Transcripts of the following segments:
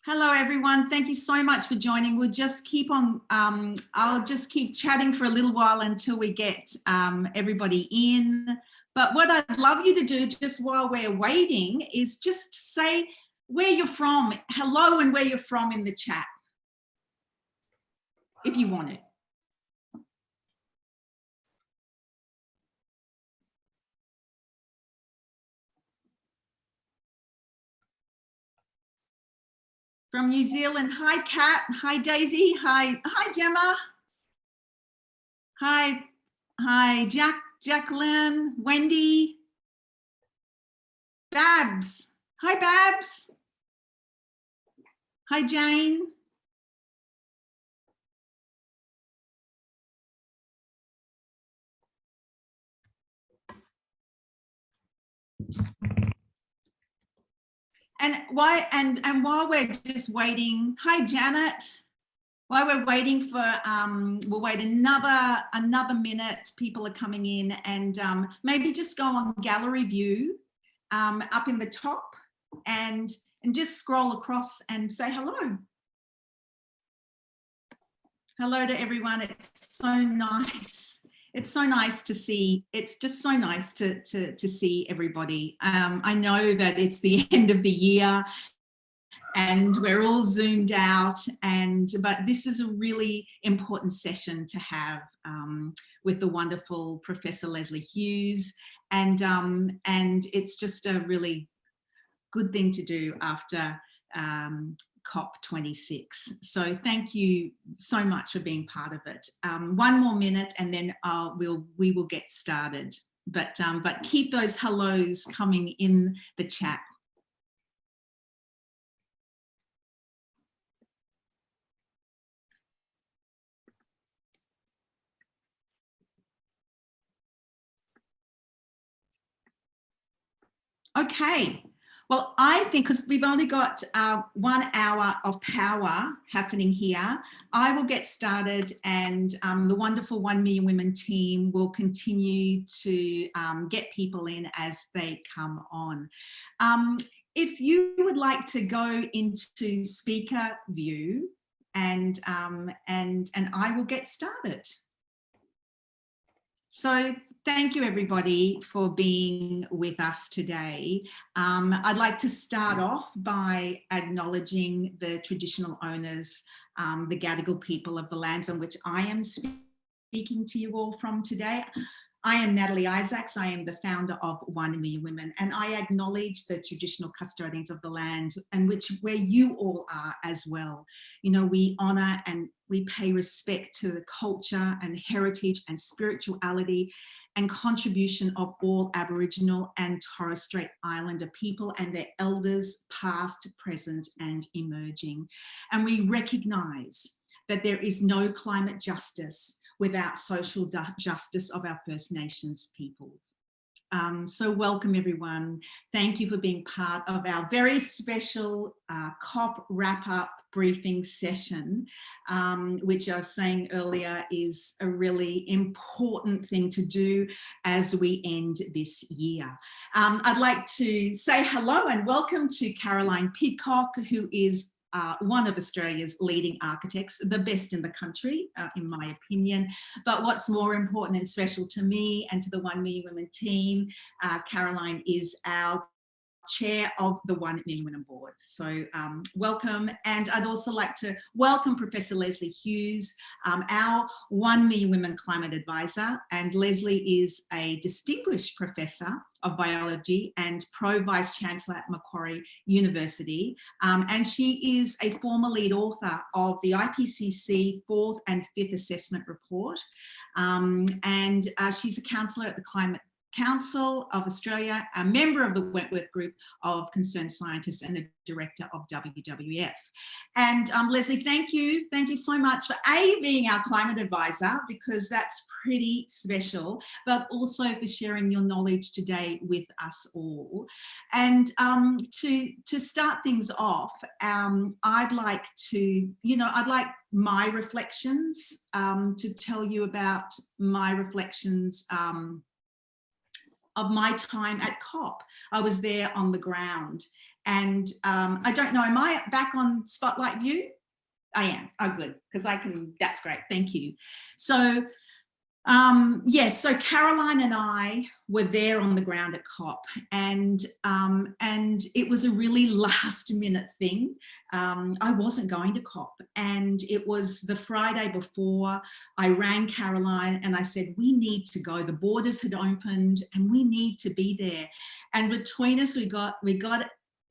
Hello, everyone. Thank you so much for joining. We'll just keep on, I'll just keep chatting for a little while until we get everybody in. But what I'd love you to do just while we're waiting is just say where you're from, hello, and where you're from in the chat, if you want it. From New Zealand, hi Kat, hi Daisy, hi Gemma, hi Jacqueline, Wendy, Babs, hi Babs, hi Jane. And while we're just waiting, hi Janet. While we're waiting for, we'll wait another minute. People are coming in, and maybe just go on gallery view up in the top, and just scroll across and say hello. Hello to everyone. It's so nice. It's so nice to see. It's just so nice to see everybody. I know that it's the end of the year and we're all zoomed out, but this is a really important session to have with the wonderful Professor Lesley Hughes, and it's just a really good thing to do after COP26. So thank you so much for being part of it. One more minute and then we will get started. But keep those hellos coming in the chat. Okay. Well, I think because we've only got 1 hour of power happening here, I will get started, and the wonderful 1 Million Women team will continue to get people in as they come on. If you would like to go into speaker view, and I will get started. So thank you, everybody, for being with us today. I'd like to start off by acknowledging the traditional owners, the Gadigal people of the lands on which I am speaking to you all from today. I am Natalie Isaacs. I am the founder of 1 Million Women, and I acknowledge the traditional custodians of the land and where you all are as well. You know, we honour and we pay respect to the culture and heritage and spirituality and contribution of all Aboriginal and Torres Strait Islander people and their elders, past, present and emerging. And we recognise that there is no climate justice without social justice of our First Nations peoples. So welcome, everyone. Thank you for being part of our very special COP wrap-up briefing session, which I was saying earlier is a really important thing to do as we end this year. I'd like to say hello and welcome to Caroline Pidcock, who is one of Australia's leading architects, the best in the country, in my opinion. But what's more important and special to me and to the 1 Million Women team, Caroline is our chair of the 1 Million Women board. So welcome. And I'd also like to welcome Professor Lesley Hughes, our 1 Million Women climate advisor. And Lesley is a distinguished professor of biology and pro-vice chancellor at Macquarie University. And she is a former lead author of the IPCC 4th and 5th assessment report. And she's a counsellor at the Climate Council of Australia, a member of the Wentworth Group of Concerned Scientists and a director of WWF. And Lesley, thank you so much for being our climate advisor, because that's pretty special, but also for sharing your knowledge today with us all. And to start things off, I'd like my reflections, to tell you about my reflections of my time at COP. I was there on the ground, And I don't know, am I back on Spotlight View? I am. Oh, good, because I can, that's great. Thank you. So, yes, so Caroline and I were there on the ground at COP, and it was a really last minute thing. I wasn't going to COP, and it was the Friday before. I rang Caroline and I said, we need to go. The borders had opened and we need to be there. And between us, we got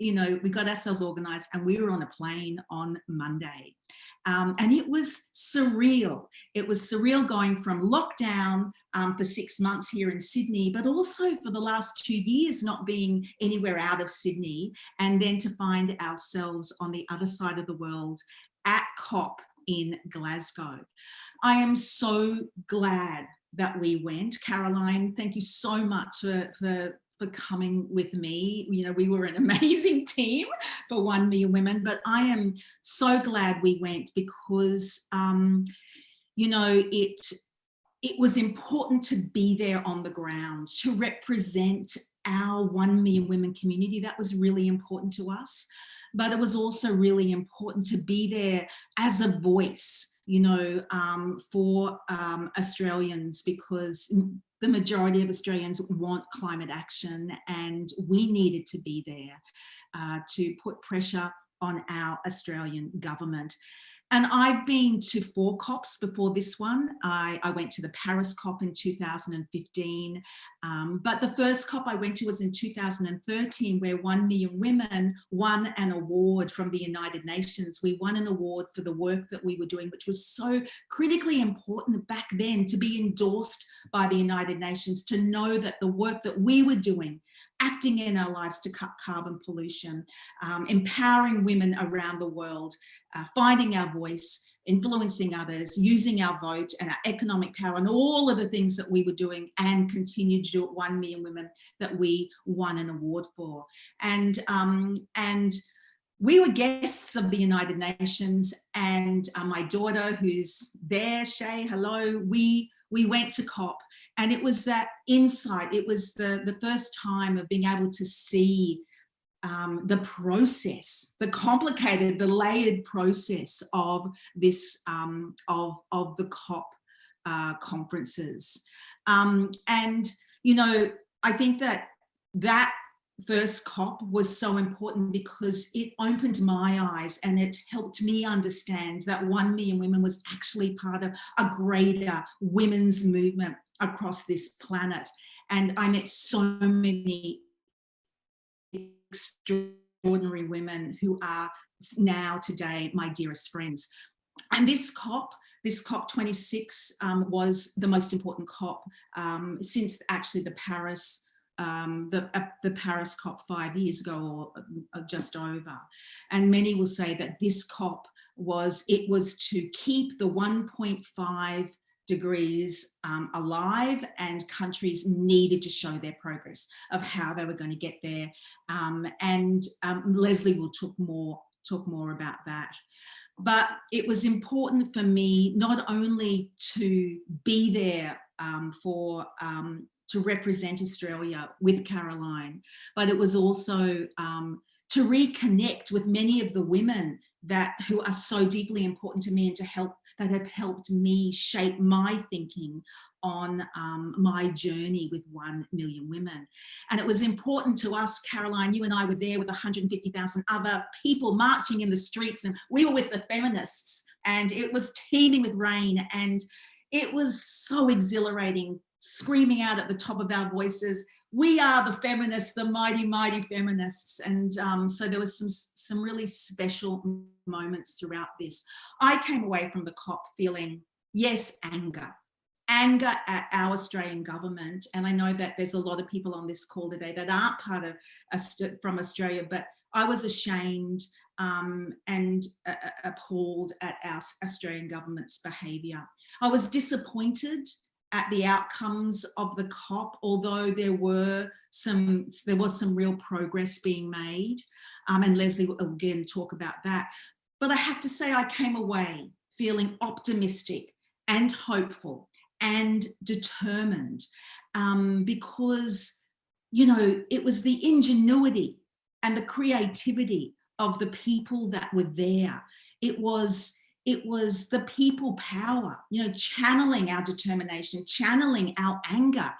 ourselves organised, and we were on a plane on Monday. And it was surreal. It was surreal going from lockdown for 6 months here in Sydney, but also for the last 2 years not being anywhere out of Sydney, and then to find ourselves on the other side of the world at COP in Glasgow. I am so glad that we went. Caroline, thank you so much for coming with me. You know, we were an amazing team for 1 Million Women, but I am so glad we went because, you know, it was important to be there on the ground, to represent our 1 Million Women community. That was really important to us. But it was also really important to be there as a voice, you know, for Australians, because the majority of Australians want climate action, and we needed to be there to put pressure on our Australian government. And I've been to 4 COPs before this one. I went to the Paris COP in 2015, but the first COP I went to was in 2013, where 1 Million Women won an award from the United Nations. We won an award for the work that we were doing, which was so critically important back then, to be endorsed by the United Nations, to know that the work that we were doing, acting in our lives to cut carbon pollution, empowering women around the world, finding our voice, influencing others, using our vote and our economic power, and all of the things that we were doing and continue to do at 1 Million Women, that we won an award for. And we were guests of the United Nations, and my daughter, who's there, Shay, hello, we went to COP. And it was that insight, it was the first time of being able to see the process, the complicated, the layered process of this, of the COP conferences. And, you know, I think that first COP was so important because it opened my eyes and it helped me understand that 1 Million Women was actually part of a greater women's movement across this planet. And I met so many extraordinary women who are now today my dearest friends. And this COP26 was the most important COP since actually the Paris Paris COP 5 years ago, or just over. And many will say that this COP was to keep the 1.5 degrees alive, and countries needed to show their progress of how they were going to get there. And Lesley will talk more about that. But it was important for me not only to be there to represent Australia with Caroline, but it was also to reconnect with many of the women who are so deeply important to me, and that have helped me shape my thinking on my journey with 1 Million Women. And it was important to us, Caroline, you and I were there with 150,000 other people marching in the streets, and we were with the feminists, and it was teeming with rain, and it was so exhilarating, screaming out at the top of our voices, we are the feminists, the mighty, mighty feminists. And so there was some really special moments throughout this. I came away from the COP feeling, yes, anger at our Australian government. And I know that there's a lot of people on this call today that aren't part of from Australia, but I was ashamed and appalled at our Australian government's behaviour. I was disappointed at the outcomes of the COP, although there was some real progress being made, and Lesley will again talk about that. But I have to say, I came away feeling optimistic and hopeful and determined, because, you know, it was the ingenuity and the creativity of the people that were there. It was the people power, channeling our determination, channeling our anger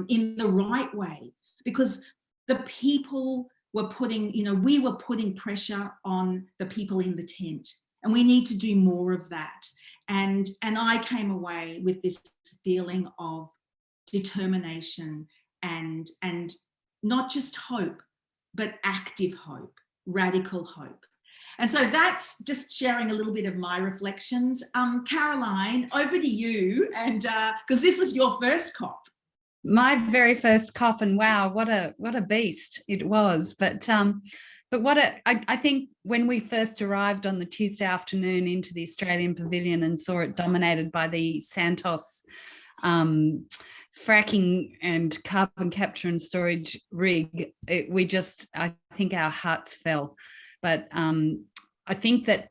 in the right way, because the people were putting, we were putting pressure on the people in the tent, and we need to do more of that. And I came away with this feeling of determination and not just hope, but active hope, radical hope. And so that's just sharing a little bit of my reflections. Caroline, over to you, and because this was your first COP. My very first COP, and wow, what a beast it was. But I think when we first arrived on the Tuesday afternoon into the Australian Pavilion and saw it dominated by the Santos fracking and carbon capture and storage rig, I think our hearts fell. But I think that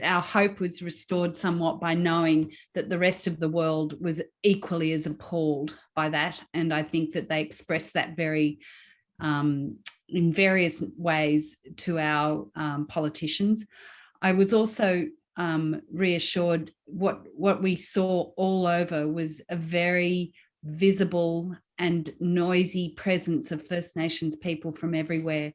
our hope was restored somewhat by knowing that the rest of the world was equally as appalled by that. And I think that they expressed that very in various ways to our politicians. I was also reassured what we saw all over was a very visible and noisy presence of First Nations people from everywhere.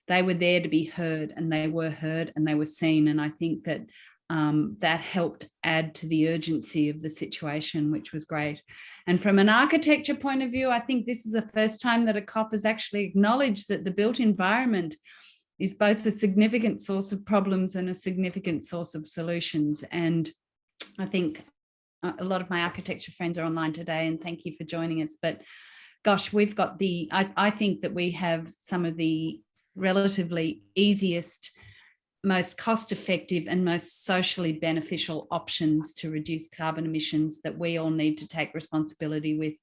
They were there to be heard, and they were heard, and they were seen. And I think that that helped add to the urgency of the situation, which was great. And from an architecture point of view, I think this is the first time that a COP has actually acknowledged that the built environment is both a significant source of problems and a significant source of solutions. And I think a lot of my architecture friends are online today, and thank you for joining us. But gosh, we've got I think that we have some of the relatively easiest, most cost-effective and most socially beneficial options to reduce carbon emissions that we all need to take responsibility with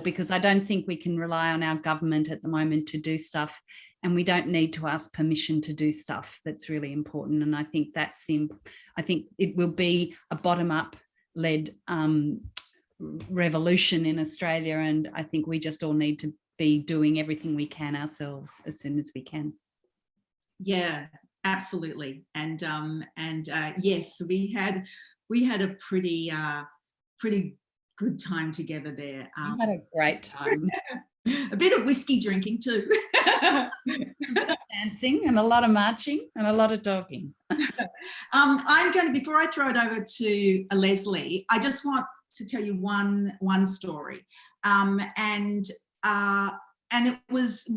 because I don't think we can rely on our government at the moment to do stuff, and we don't need to ask permission to do stuff. That's really important. And I think I think it will be a bottom-up led revolution in Australia, and I think we just all need to be doing everything we can ourselves as soon as we can. Yeah, absolutely. And yes, we had a pretty good time together there. We had a great time. A bit of whiskey drinking too. Dancing and a lot of marching and a lot of talking. I'm going to, before I throw it over to Lesley, I just want to tell you one story. And it was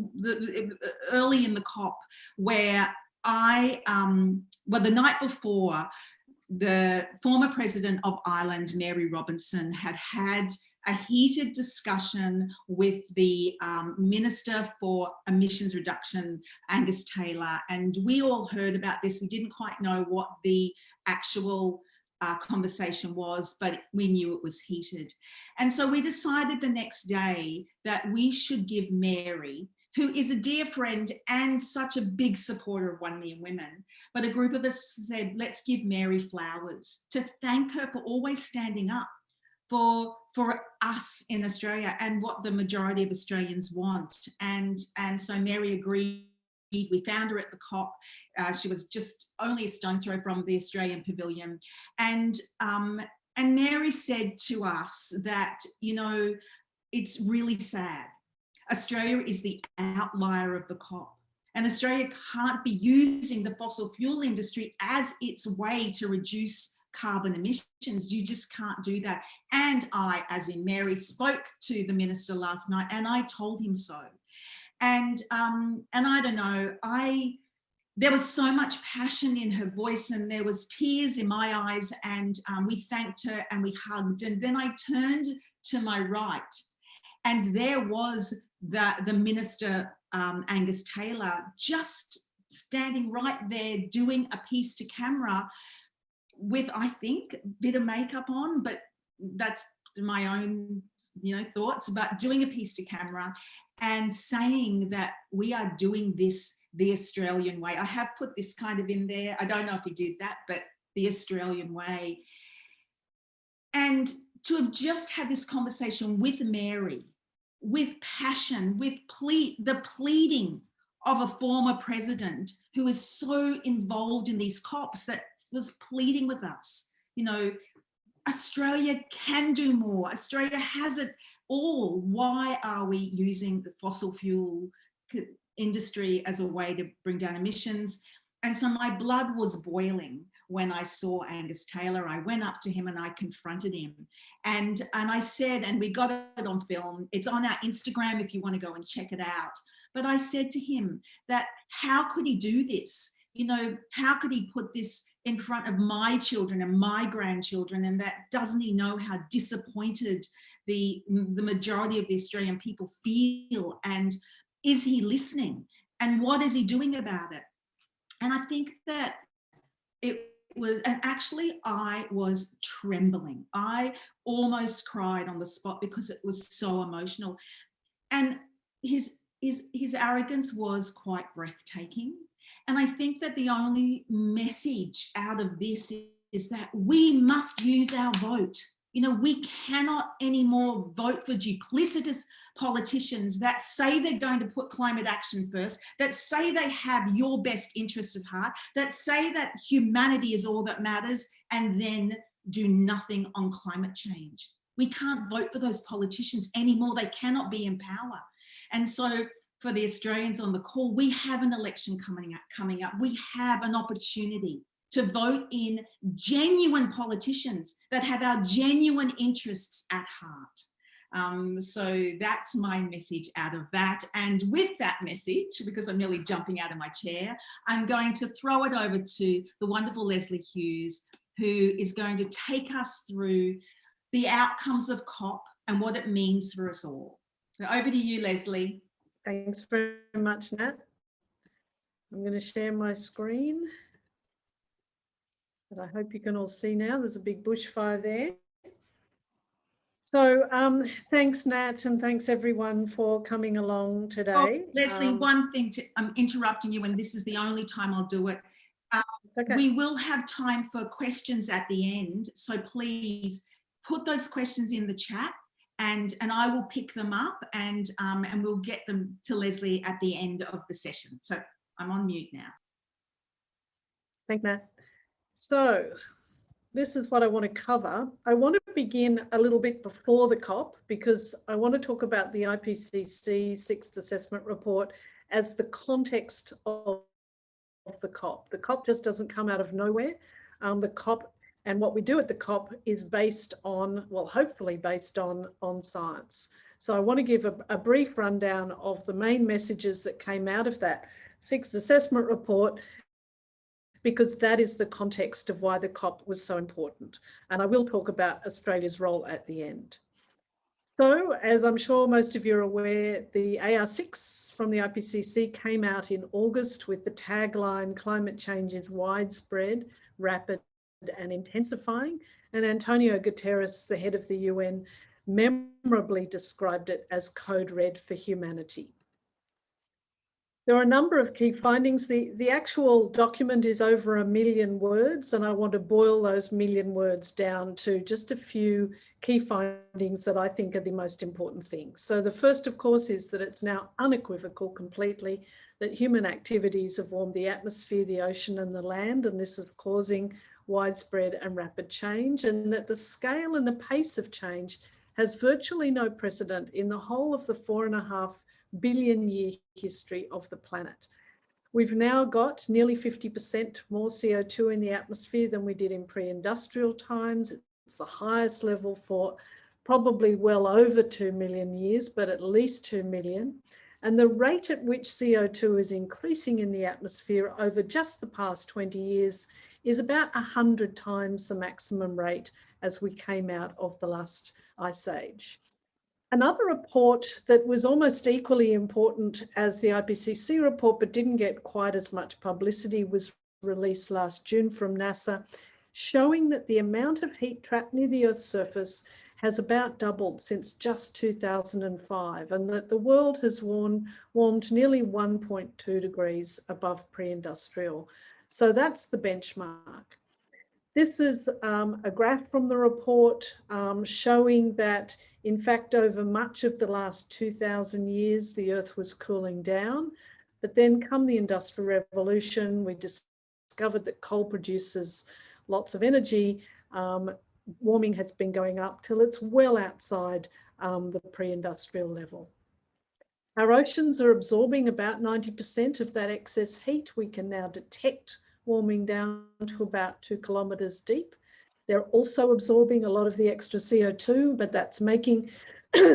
early in the COP where the night before, the former president of Ireland, Mary Robinson, had a heated discussion with the Minister for Emissions Reduction, Angus Taylor, and we all heard about this. We didn't quite know what the actual conversation was, but we knew it was heated. And so we decided the next day that we should give Mary, who is a dear friend and such a big supporter of 1 Million Women, but a group of us said, let's give Mary flowers to thank her for always standing up for us in Australia and what the majority of Australians want. And so Mary agreed. We found her at the COP. She was just only a stone's throw from the Australian Pavilion. And Mary said to us that, it's really sad. Australia is the outlier of the COP. And Australia can't be using the fossil fuel industry as its way to reduce carbon emissions. You just can't do that. And I, as in Mary, spoke to the minister last night and I told him so. And I don't know, there was so much passion in her voice and there was tears in my eyes, and we thanked her and we hugged. And then I turned to my right and there was the minister, Angus Taylor, just standing right there doing a piece to camera with, I think, a bit of makeup on, but that's my own, thoughts, but doing a piece to camera and saying that we are doing this the Australian way. I have put this kind of in there. I don't know if he did that, but the Australian way. And to have just had this conversation with Mary with passion, with the pleading of a former president who is so involved in these COPs that was pleading with us, you know, Australia can do more. Australia has it all. Why are we using the fossil fuel industry as a way to bring down emissions? And so my blood was boiling when I saw Angus Taylor. I went up to him and I confronted him. And I said, and we got it on film, it's on our Instagram if you want to go and check it out. But I said to him that how could he do this? You know, how could he put this in front of my children and my grandchildren? And that doesn't he know how disappointed the majority of the Australian people feel? And is he listening? And what is he doing about it? And I think that it was, and actually I was trembling. I almost cried on the spot because it was so emotional. And his arrogance was quite breathtaking. And I think that the only message out of this is that we must use our vote. You know, we cannot anymore vote for duplicitous politicians that say they're going to put climate action first, that say they have your best interests at heart, that say that humanity is all that matters, and then do nothing on climate change. We can't vote for those politicians anymore. They cannot be in power. And so for the Australians on the call, we have an election coming up. We have an opportunity to vote in genuine politicians that have our genuine interests at heart. So that's my message out of that. And with that message, because I'm nearly jumping out of my chair, I'm going to throw it over to the wonderful Lesley Hughes, who is going to take us through the outcomes of COP and what it means for us all. So over to you, Lesley. Thanks very much, Nat. I'm going to share my screen. But I hope you can all see now. There's a big bushfire there. So thanks, Nat, and thanks everyone for coming along today. Oh, Lesley, one thing, I'm interrupting you, and this is the only time I'll do it. Okay. We will have time for questions at the end, so please put those questions in the chat, and I will pick them up and we'll get them to Lesley at the end of the session. So I'm on mute now. Thanks, Nat. So this is what I want to cover. I want to begin a little bit before the COP because I want to talk about the IPCC Sixth Assessment Report as the context of the COP. The COP just doesn't come out of nowhere. The COP and what we do at the COP is based on, well, hopefully based on science. So I want to give a brief rundown of the main messages that came out of that Sixth Assessment Report, because that is the context of why the COP was so important. And I will talk about Australia's role at the end. So, as I'm sure most of you are aware, the AR6 from the IPCC came out in August with the tagline, "Climate change is widespread, rapid and intensifying." And Antonio Gutierrez, the head of the UN, memorably described it as code red for humanity. There are a number of key findings. The actual document is over 1 million words, and I want to boil those 1 million words down to just a few key findings that I think are the most important things. So the first, of course, is that it's now unequivocal completely that human activities have warmed the atmosphere, the ocean and the land, and this is causing widespread and rapid change, and that the scale and the pace of change has virtually no precedent in the whole of the 4.5 billion year history of the planet. We've now got nearly 50% more CO2 in the atmosphere than we did in pre-industrial times. It's the highest level for probably well over 2 million years, but at least 2 million. And the rate at which CO2 is increasing in the atmosphere over just the past 20 years is about 100 times the maximum rate as we came out of the last ice age. Another report that was almost equally important as the IPCC report, but didn't get quite as much publicity, was released last June from NASA, showing that the amount of heat trapped near the Earth's surface has about doubled since just 2005, and that the world has warmed nearly 1.2 degrees above pre-industrial. So that's the benchmark. This is a graph from the report showing that, in fact, over much of the last 2,000 years, the Earth was cooling down. But then come the Industrial Revolution, we discovered that coal produces lots of energy. Warming has been going up till it's well outside the pre-industrial level. Our oceans are absorbing about 90% of that excess heat. We can now detect warming down to about 2 kilometres deep. They're also absorbing a lot of the extra CO2, but that's making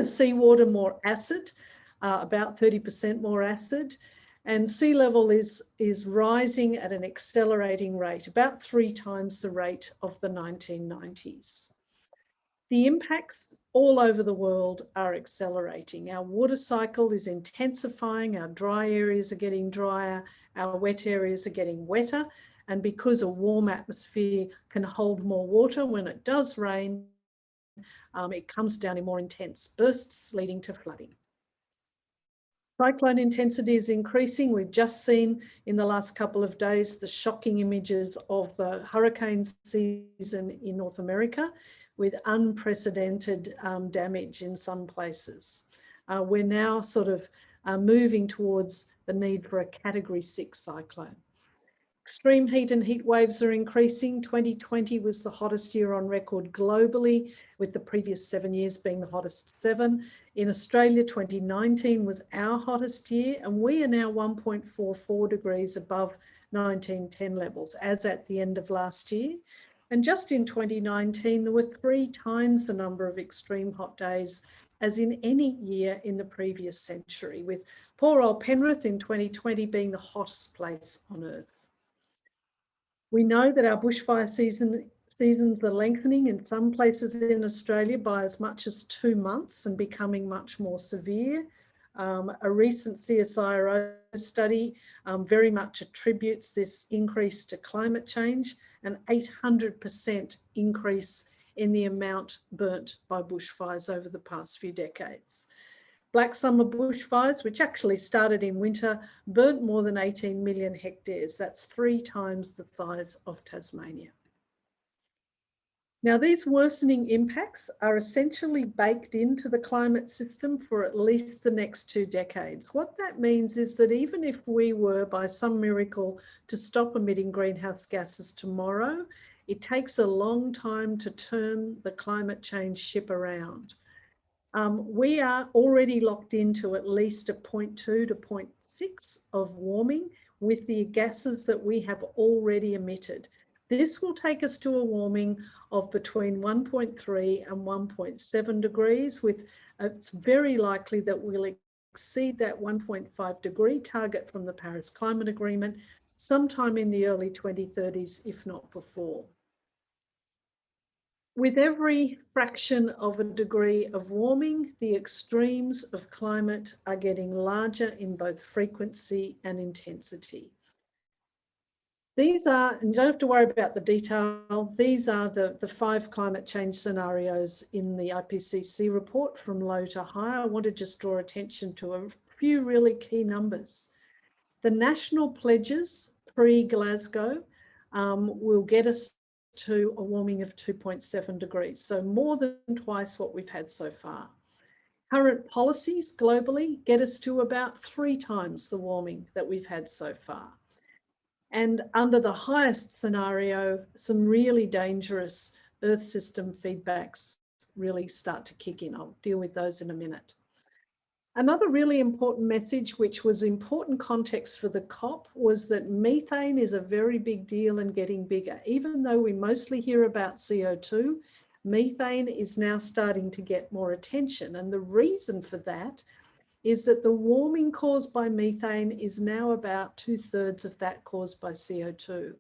seawater more acid, about 30% more acid. And sea level is rising at an accelerating rate, about 3 times the rate of the 1990s. The impacts all over the world are accelerating. Our water cycle is intensifying, our dry areas are getting drier, our wet areas are getting wetter. And because a warm atmosphere can hold more water, when it does rain, it comes down in more intense bursts, leading to flooding. Cyclone intensity is increasing. We've just seen in the last couple of days the shocking images of the hurricane season in North America, with unprecedented damage in some places. We're now sort of moving towards the need for a Category 6 cyclone. Extreme heat and heat waves are increasing. 2020 was the hottest year on record globally, with the previous 7 years being the hottest 7. In Australia, 2019 was our hottest year, and we are now 1.44 degrees above 1910 levels, as at the end of last year. And just in 2019, there were 3 times the number of extreme hot days as in any year in the previous century, with poor old Penrith in 2020 being the hottest place on Earth. We know that our bushfire seasons are lengthening in some places in Australia by as much as 2 months and becoming much more severe. A recent CSIRO study very much attributes this increase to climate change, an 800% increase in the amount burnt by bushfires over the past few decades. Black summer bushfires, which actually started in winter, burnt more than 18 million hectares. That's 3 times the size of Tasmania. Now, these worsening impacts are essentially baked into the climate system for at least the next 2 decades. What that means is that even if we were, by some miracle, to stop emitting greenhouse gases tomorrow, it takes a long time to turn the climate change ship around. We are already locked into at least a 0.2 to 0.6 of warming with the gases that we have already emitted. This will take us to a warming of between 1.3 and 1.7 degrees, with it's very likely that we'll exceed that 1.5 degree target from the Paris Climate Agreement sometime in the early 2030s, if not before. With every fraction of a degree of warming, the extremes of climate are getting larger in both frequency and intensity. These are, and you don't have to worry about the detail, these are the 5 climate change scenarios in the IPCC report from low to high. I want to just draw attention to a few really key numbers. The national pledges pre-Glasgow will get us to a warming of 2.7 degrees, so more than twice what we've had so far. Current policies globally get us to about 3 times the warming that we've had so far. And under the highest scenario, some really dangerous Earth system feedbacks really start to kick in. I'll deal with those in a minute. Another really important message, which was important context for the COP, was that methane is a very big deal and getting bigger. Even though we mostly hear about CO2, methane is now starting to get more attention. And the reason for that is that the warming caused by methane is now about 2/3 of that caused by CO2.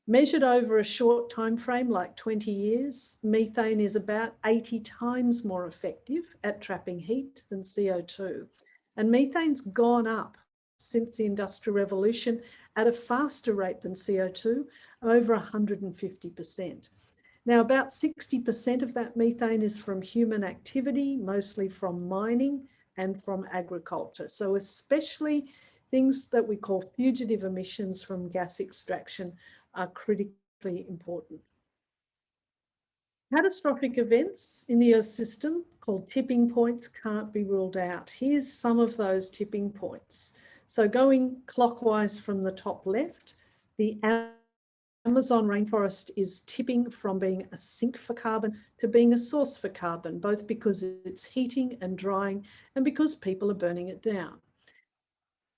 Measured over a short time frame, like 20 years, methane is about 80 times more effective at trapping heat than CO2. And methane's gone up since the Industrial Revolution at a faster rate than CO2, over 150%. Now, about 60% of that methane is from human activity, mostly from mining and from agriculture. So especially things that we call fugitive emissions from gas extraction are critically important. Catastrophic events in the Earth system called tipping points can't be ruled out. Here's some of those tipping points. So going clockwise from the top left, the Amazon rainforest is tipping from being a sink for carbon to being a source for carbon, both because it's heating and drying and because people are burning it down.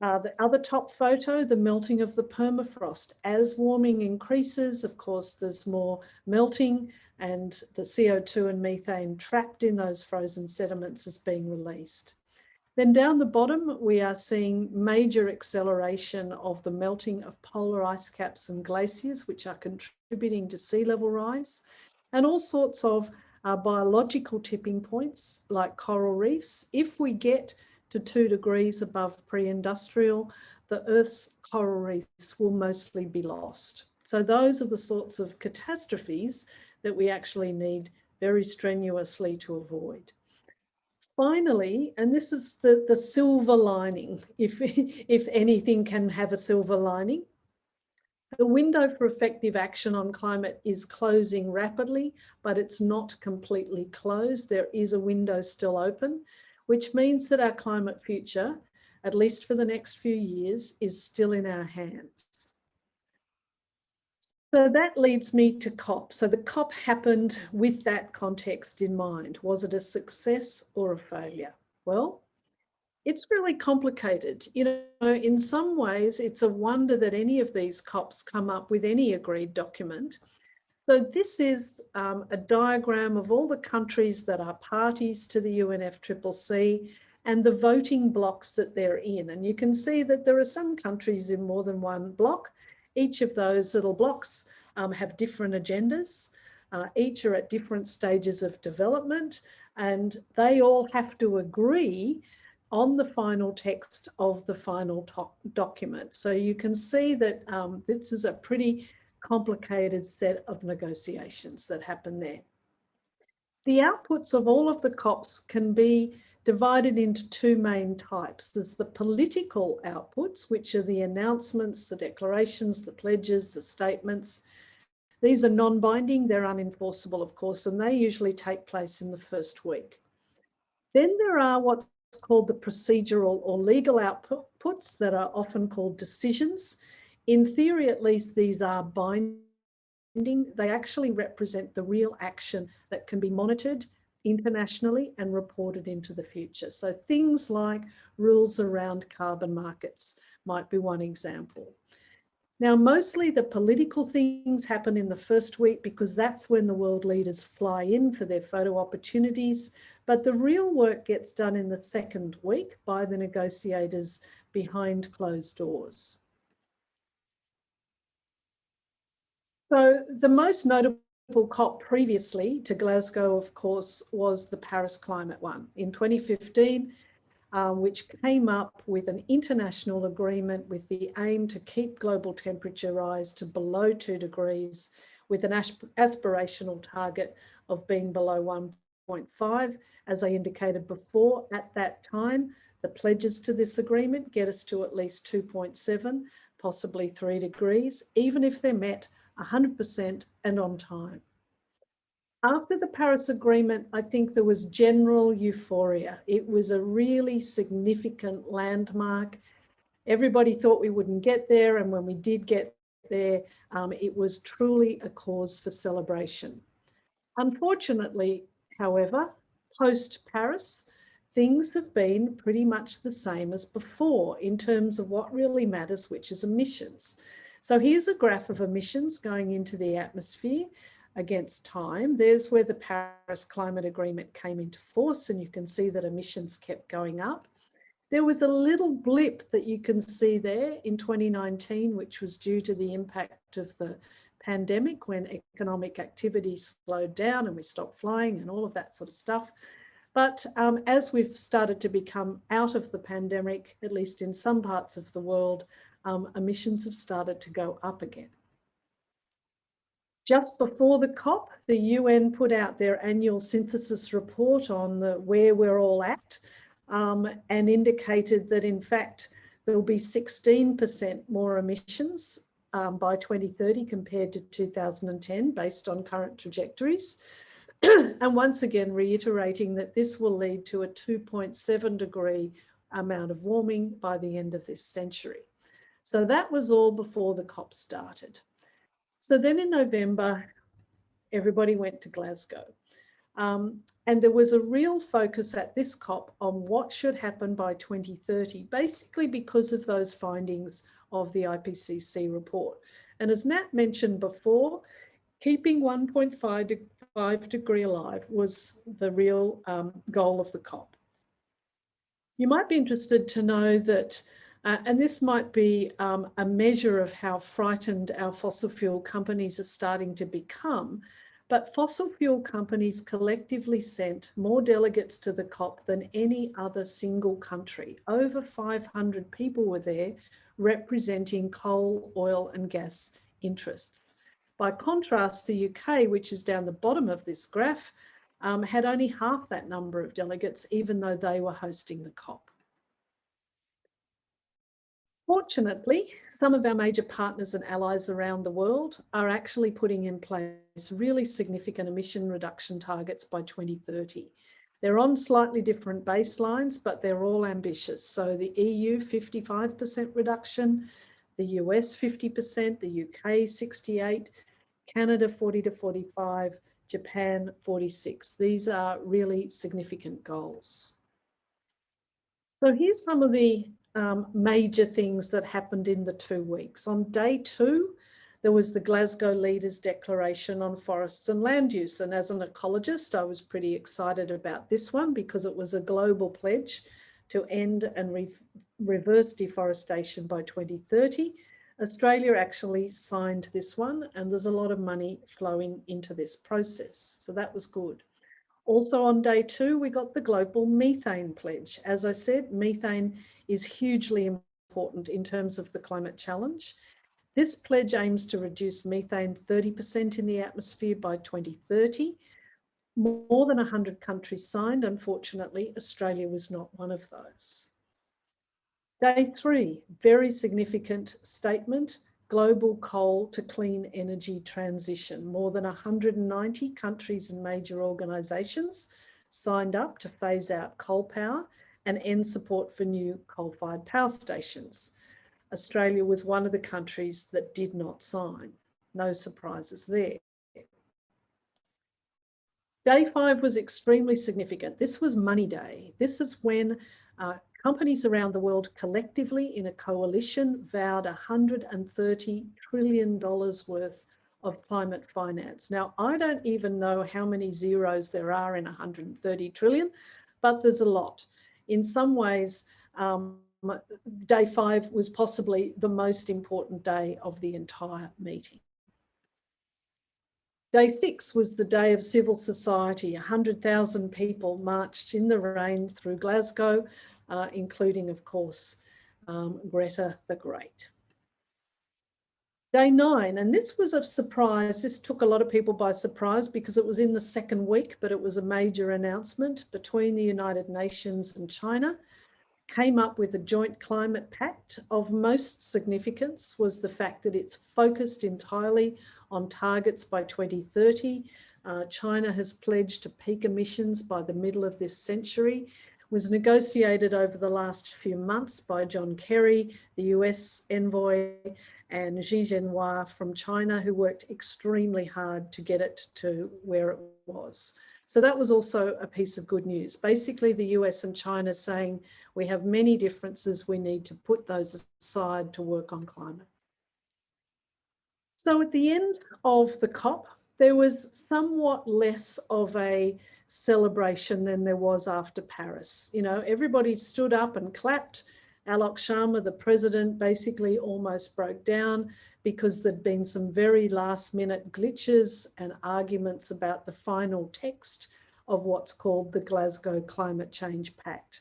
The other top photo, the melting of the permafrost. As warming increases, of course, there's more melting and the CO2 and methane trapped in those frozen sediments is being released. Then down the bottom, we are seeing major acceleration of the melting of polar ice caps and glaciers, which are contributing to sea level rise, and all sorts of biological tipping points like coral reefs. If we get to 2 degrees above pre-industrial, the Earth's coral reefs will mostly be lost. So those are the sorts of catastrophes that we actually need very strenuously to avoid. Finally, and this is the silver lining, if anything can have a silver lining, the window for effective action on climate is closing rapidly, but it's not completely closed. There is a window still open, which means that our climate future, at least for the next few years, is still in our hands. So that leads me to COP. So the COP happened with that context in mind. Was it a success or a failure? Well, it's really complicated. You know, in some ways, it's a wonder that any of these COPs come up with any agreed document. So this is a diagram of all the countries that are parties to the UNFCCC and the voting blocks that they're in. And you can see that there are some countries in more than one block. Each of those little blocks have different agendas. Each are at different stages of development, and they all have to agree on the final text of the final document. So you can see that this is a pretty complicated set of negotiations that happen there. The outputs of all of the COPs can be divided into two main types. There's the political outputs, which are the announcements, the declarations, the pledges, the statements. These are non-binding, they're unenforceable, of course, and they usually take place in the first week. Then there are what's called the procedural or legal outputs that are often called decisions. In theory, at least, these are binding. They actually represent the real action that can be monitored internationally and reported into the future. So things like rules around carbon markets might be one example. Now, mostly the political things happen in the first week because that's when the world leaders fly in for their photo opportunities, but the real work gets done in the second week by the negotiators behind closed doors. So the most notable COP previously to Glasgow, of course, was the Paris climate one in 2015, which came up with an international agreement with the aim to keep global temperature rise to below 2 degrees with an aspirational target of being below 1.5. As I indicated before, at that time, the pledges to this agreement get us to at least 2.7, possibly 3 degrees, even if they're met 100% and on time. After the Paris Agreement, I think there was general euphoria. It was a really significant landmark. Everybody thought we wouldn't get there, and when we did get there, it was truly a cause for celebration. Unfortunately, however, post-Paris, things have been pretty much the same as before in terms of what really matters, which is emissions. So here's a graph of emissions going into the atmosphere against time. There's where the Paris Climate Agreement came into force, and you can see that emissions kept going up. There was a little blip that you can see there in 2019, which was due to the impact of the pandemic when economic activity slowed down and we stopped flying and all of that sort of stuff. But as we've started to become out of the pandemic, at least in some parts of the world, emissions have started to go up again. Just before the COP, the UN put out their annual synthesis report on where we're all at and indicated that, in fact, there will be 16% more emissions by 2030 compared to 2010 based on current trajectories. And once again, reiterating that this will lead to a 2.7 degree amount of warming by the end of this century. So that was all before the COP started. So then in November, everybody went to Glasgow. And there was a real focus at this COP on what should happen by 2030, basically because of those findings of the IPCC report. And as Nat mentioned before, keeping 1.5 degree alive was the real goal of the COP. You might be interested to know that, and this might be a measure of how frightened our fossil fuel companies are starting to become, but fossil fuel companies collectively sent more delegates to the COP than any other single country. Over 500 people were there representing coal, oil and gas interests. By contrast, the UK, which is down the bottom of this graph, had only half that number of delegates, even though they were hosting the COP. Fortunately, some of our major partners and allies around the world are actually putting in place really significant emission reduction targets by 2030. They're on slightly different baselines, but they're all ambitious. So the EU, 55% reduction, the US, 50%, the UK, 68%, Canada, 40 to 45%, Japan, 46%. These are really significant goals. So here's some of the major things that happened in the 2 weeks. On day 2, there was the Glasgow Leaders Declaration on Forests and Land Use. And as an ecologist, I was pretty excited about this one because it was a global pledge to end and reverse deforestation by 2030. Australia actually signed this one, and there's a lot of money flowing into this process. So that was good. Also on day 2, we got the Global Methane Pledge. As I said, methane is hugely important in terms of the climate challenge. This pledge aims to reduce methane 30% in the atmosphere by 2030. More than 100 countries signed. Unfortunately, Australia was not one of those. Day 3, very significant statement, global coal to clean energy transition. More than 190 countries and major organisations signed up to phase out coal power and end support for new coal-fired power stations. Australia was one of the countries that did not sign. No surprises there. Day 5 was extremely significant. This was Money Day. This is when companies around the world collectively in a coalition vowed $130 trillion worth of climate finance. Now, I don't even know how many zeros there are in 130 trillion, but there's a lot. In some ways, day 5 was possibly the most important day of the entire meeting. Day 6 was the day of civil society. 100,000 people marched in the rain through Glasgow, including, of course, Greta the Great. Day 9, and this was a surprise. This took a lot of people by surprise because it was in the second week, but it was a major announcement between the United Nations and China. Came up with a joint climate pact. Of most significance was the fact that it's focused entirely on targets by 2030. China has pledged to peak emissions by the middle of this century. It was negotiated over the last few months by John Kerry, the US envoy, and Xi Jinping from China, who worked extremely hard to get it to where it was. So that was also a piece of good news. Basically, the US and China saying we have many differences, we need to put those aside to work on climate. So at the end of the COP, there was somewhat less of a celebration than there was after Paris. You know, everybody stood up and clapped. Alok Sharma, the president, basically almost broke down because there'd been some very last minute glitches and arguments about the final text of what's called the Glasgow Climate Change Pact.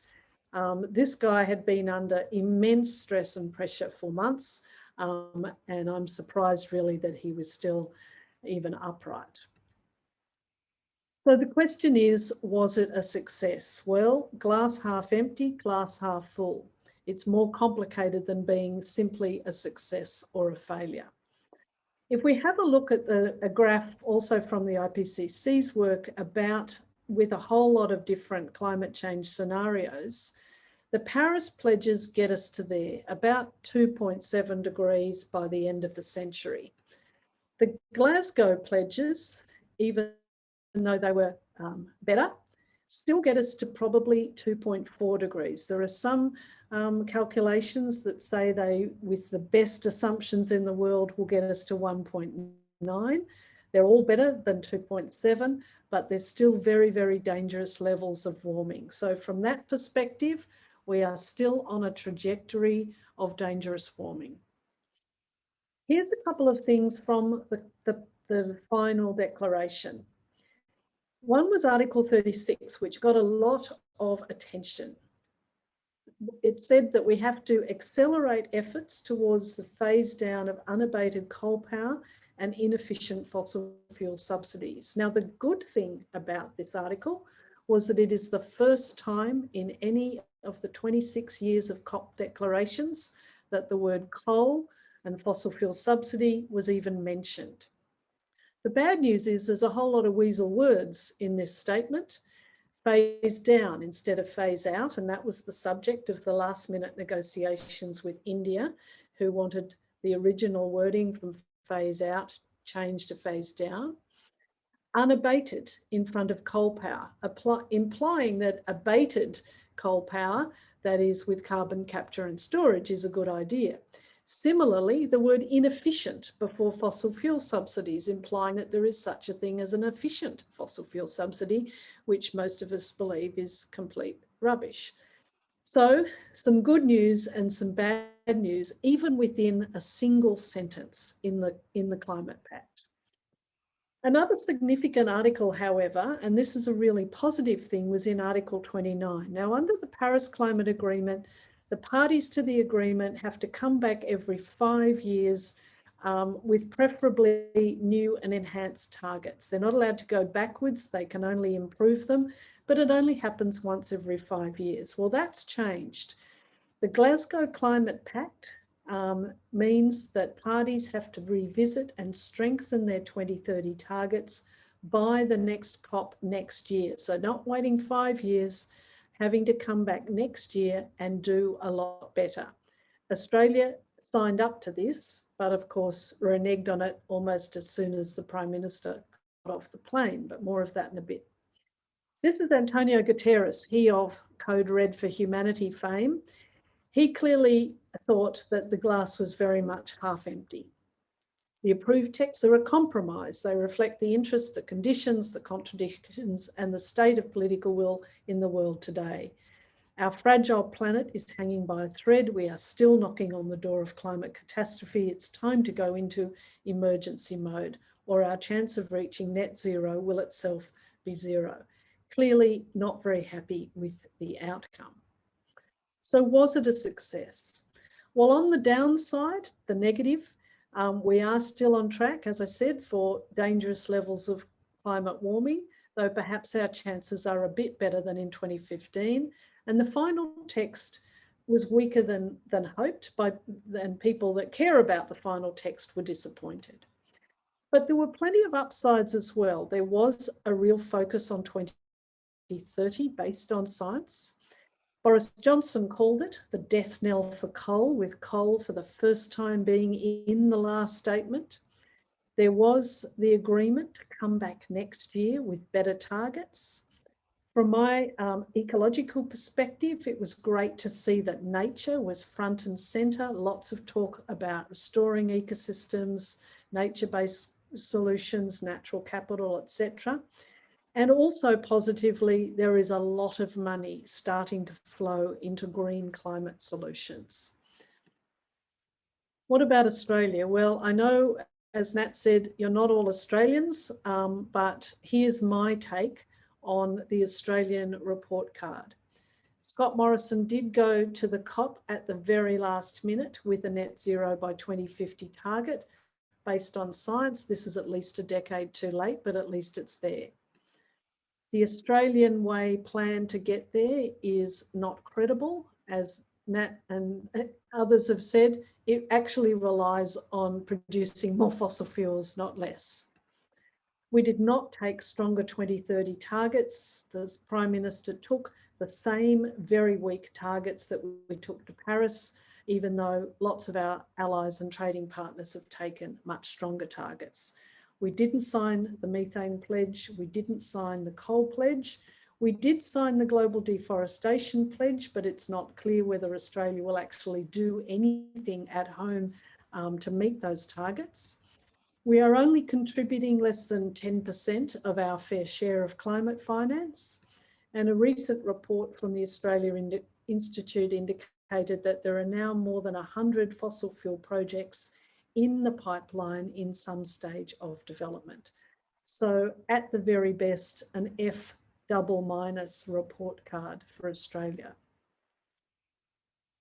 This guy had been under immense stress and pressure for months, and I'm surprised really that he was still even upright. So the question is, was it a success? Well, glass half empty, glass half full. It's more complicated than being simply a success or a failure. If we have a look at a graph also from the IPCC's work with a whole lot of different climate change scenarios, the Paris pledges get us to there, about 2.7 degrees by the end of the century. The Glasgow pledges, even though they were better, still get us to probably 2.4 degrees. There are some calculations that say they, with the best assumptions in the world, will get us to 1.9. They're all better than 2.7, but they're still very, very dangerous levels of warming. So from that perspective, we are still on a trajectory of dangerous warming. Here's a couple of things from the final declaration. One was Article 36, which got a lot of attention. It said that we have to accelerate efforts towards the phase down of unabated coal power and inefficient fossil fuel subsidies. Now, the good thing about this article was that it is the first time in any of the 26 years of COP declarations that the word coal and fossil fuel subsidy was even mentioned. The bad news is there's a whole lot of weasel words in this statement. Phase down instead of phase out, and that was the subject of the last minute negotiations with India, who wanted the original wording from phase out changed to phase down. Unabated in front of coal power, implying that abated coal power, that is with carbon capture and storage, is a good idea. Similarly, the word inefficient before fossil fuel subsidies, implying that there is such a thing as an efficient fossil fuel subsidy, which most of us believe is complete rubbish. So some good news and some bad news, even within a single sentence in the Climate Pact. Another significant article, however, and this is a really positive thing, was in Article 29. Now, under the Paris Climate Agreement, the parties to the agreement have to come back every 5 years with preferably new and enhanced targets. They're not allowed to go backwards, they can only improve them, but it only happens once every 5 years. Well, that's changed. The Glasgow Climate Pact means that parties have to revisit and strengthen their 2030 targets by the next COP next year. So not waiting 5 years, having to come back next year and do a lot better. Australia signed up to this, but of course reneged on it almost as soon as the Prime Minister got off the plane, but more of that in a bit. This is Antonio Gutierrez, he of Code Red for Humanity fame. He clearly thought that the glass was very much half empty. The approved texts are a compromise. They reflect the interests, the conditions, the contradictions, and the state of political will in the world today. Our fragile planet is hanging by a thread. We are still knocking on the door of climate catastrophe. It's time to go into emergency mode, or our chance of reaching net zero will itself be zero. Clearly not very happy with the outcome. So was it a success? Well, on the downside, the negative, we are still on track, as I said, for dangerous levels of climate warming, though perhaps our chances are a bit better than in 2015. And the final text was weaker than hoped, and people that care about the final text were disappointed. But there were plenty of upsides as well. There was a real focus on 2030 based on science. Boris Johnson called it the death knell for coal, with coal for the first time being in the last statement. There was the agreement to come back next year with better targets. From my ecological perspective, it was great to see that nature was front and centre. Lots of talk about restoring ecosystems, nature-based solutions, natural capital, etc. And also positively, there is a lot of money starting to flow into green climate solutions. What about Australia? Well, I know, as Nat said, you're not all Australians, but here's my take on the Australian report card. Scott Morrison did go to the COP at the very last minute with a net zero by 2050 target based on science. This is at least a decade too late, but at least it's there. The Australian way plan to get there is not credible, as Nat and others have said, it actually relies on producing more fossil fuels, not less. We did not take stronger 2030 targets. The Prime Minister took the same very weak targets that we took to Paris, even though lots of our allies and trading partners have taken much stronger targets. We didn't sign the methane pledge. We didn't sign the coal pledge. We did sign the global deforestation pledge, but it's not clear whether Australia will actually do anything at home to meet those targets. We are only contributing less than 10% of our fair share of climate finance. And a recent report from the Australia Institute indicated that there are now more than 100 fossil fuel projects in the pipeline in some stage of development. So at the very best, an F double minus report card for Australia.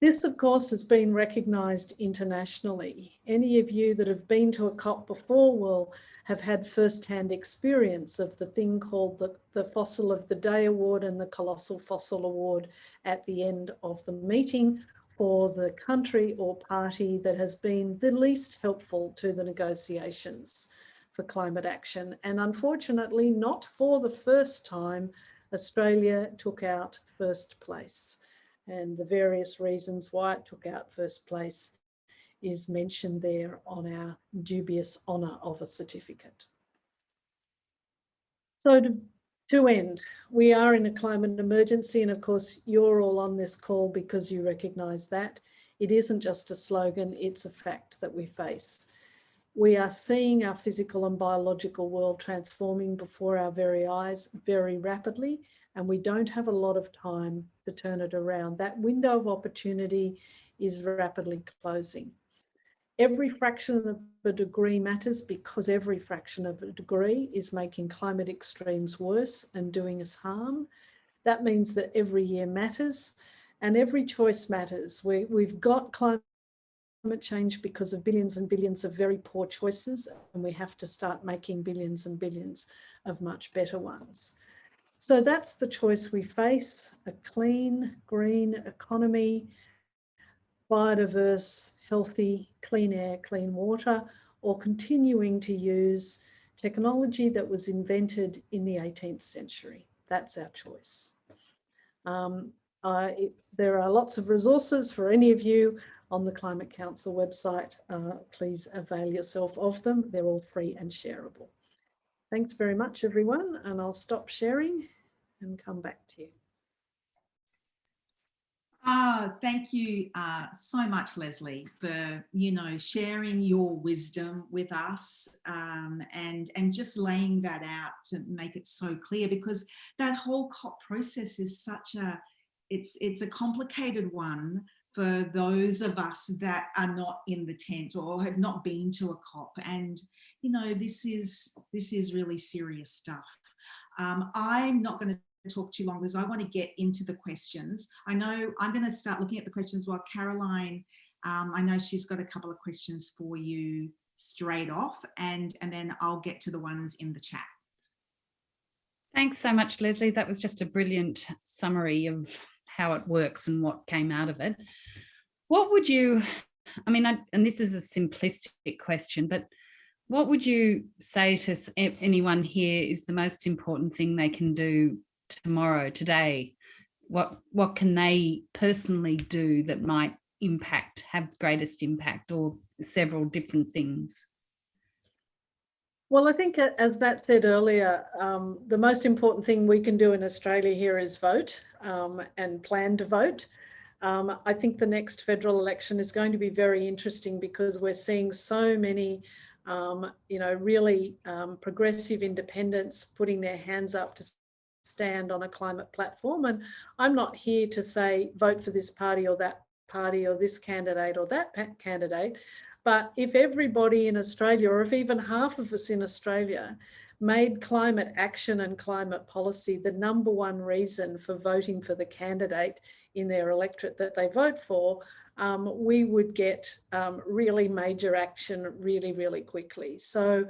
This, of course, has been recognised internationally. Any of you that have been to a COP before will have had first-hand experience of the thing called the Fossil of the Day Award and the Colossal Fossil Award at the end of the meeting for the country or party that has been the least helpful to the negotiations for climate action. And unfortunately, not for the first time, Australia took out first place. And the various reasons why it took out first place is mentioned there on our dubious honour of a certificate. So to end, we are in a climate emergency, and of course you're all on this call because you recognise that. It isn't just a slogan, it's a fact that we face. We are seeing our physical and biological world transforming before our very eyes very rapidly, and we don't have a lot of time to turn it around. That window of opportunity is rapidly closing. Every fraction of a degree matters because every fraction of a degree is making climate extremes worse and doing us harm. That means that every year matters and every choice matters. We've got climate change because of billions and billions of very poor choices, and we have to start making billions and billions of much better ones. So that's the choice we face: a clean, green economy, biodiverse, healthy, clean air, clean water, or continuing to use technology that was invented in the 18th century. That's our choice. There are lots of resources for any of you on the Climate Council website. Please avail yourself of them. They're all free and shareable. Thanks very much, everyone, and I'll stop sharing and come back to you. Thank you so much, Lesley, for sharing your wisdom with us and just laying that out to make it so clear, because that whole COP process is such it's a complicated one for those of us that are not in the tent or have not been to a COP. And this is really serious stuff. I'm not going to talk too long because I want to get into the questions. I know I'm going to start looking at the questions while Caroline, I know she's got a couple of questions for you straight off, and then I'll get to the ones in the chat. Thanks so much, Lesley. That was just a brilliant summary of how it works and what came out of it. What would you, and this is a simplistic question, but what would you say to anyone here is the most important thing they can do tomorrow, today? What can they personally do that might have greatest impact, or several different things? Well, I think, as Nat said earlier, the most important thing we can do in Australia here is vote and plan to vote. I think the next federal election is going to be very interesting because we're seeing so many really progressive independents putting their hands up to stand on a climate platform. And I'm not here to say vote for this party or that party or this candidate or that candidate, but if everybody in Australia, or if even half of us in Australia, made climate action and climate policy the #1 reason for voting for the candidate in their electorate that they vote for, we would get really major action really, really quickly. So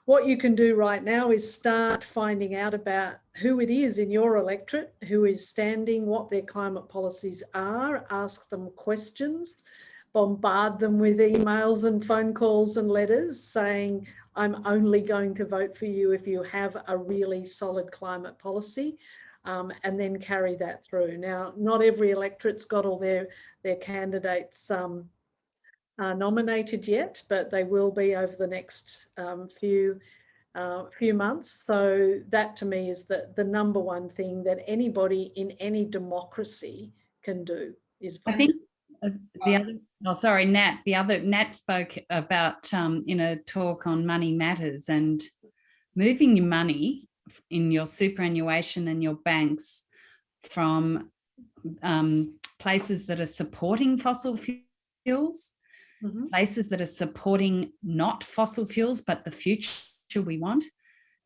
what you can do right now is start finding out about who it is in your electorate, who is standing, what their climate policies are, ask them questions, bombard them with emails and phone calls and letters saying, I'm only going to vote for you if you have a really solid climate policy, and then carry that through. Now, not every electorate's got all their candidates nominated yet, but they will be over the next few months. So that to me is the number one thing that anybody in any democracy can do is vote. I think the other, oh sorry, Nat spoke about in a talk on Money Matters, and moving your money in your superannuation and your banks from places that are supporting fossil fuels, places that are supporting not fossil fuels, but the future we want.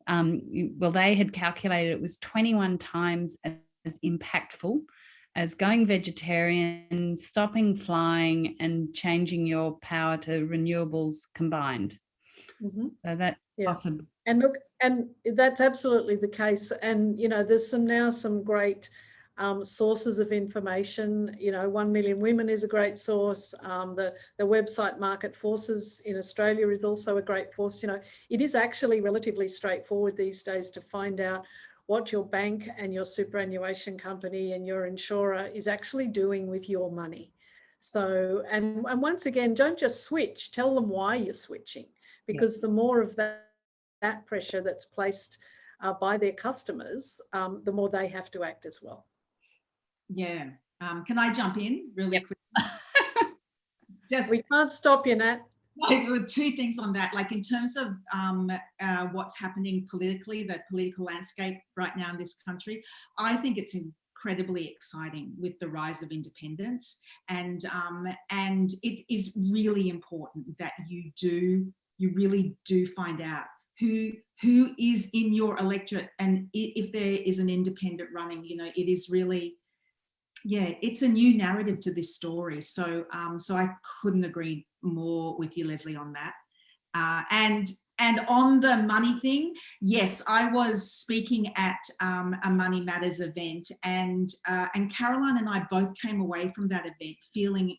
Well, they had calculated it was 21 times as impactful as going vegetarian, stopping flying, and changing your power to renewables combined. So that possible. And look, and that's absolutely the case. And you know, there's some great sources of information. You know, 1 Million Women is a great source. The website Market Forces in Australia is also a great force. You know, it is actually relatively straightforward these days to find out what your bank and your superannuation company and your insurer is actually doing with your money. So, and once again, don't just switch, tell them why you're switching, because the more of that pressure that's placed by their customers, the more they have to act as well. Yeah. Can I jump in really quick? We can't stop you, Nat. There were two things on that, like in terms of what's happening politically, the political landscape right now in this country. I think it's incredibly exciting with the rise of independence, and it is really important that you really do find out who is in your electorate, and if there is an independent running, you know, it is really, it's a new narrative to this story. So so I couldn't agree more with you, Lesley, on that. And on the money thing, yes, I was speaking at a Money Matters event, and Caroline and I both came away from that event feeling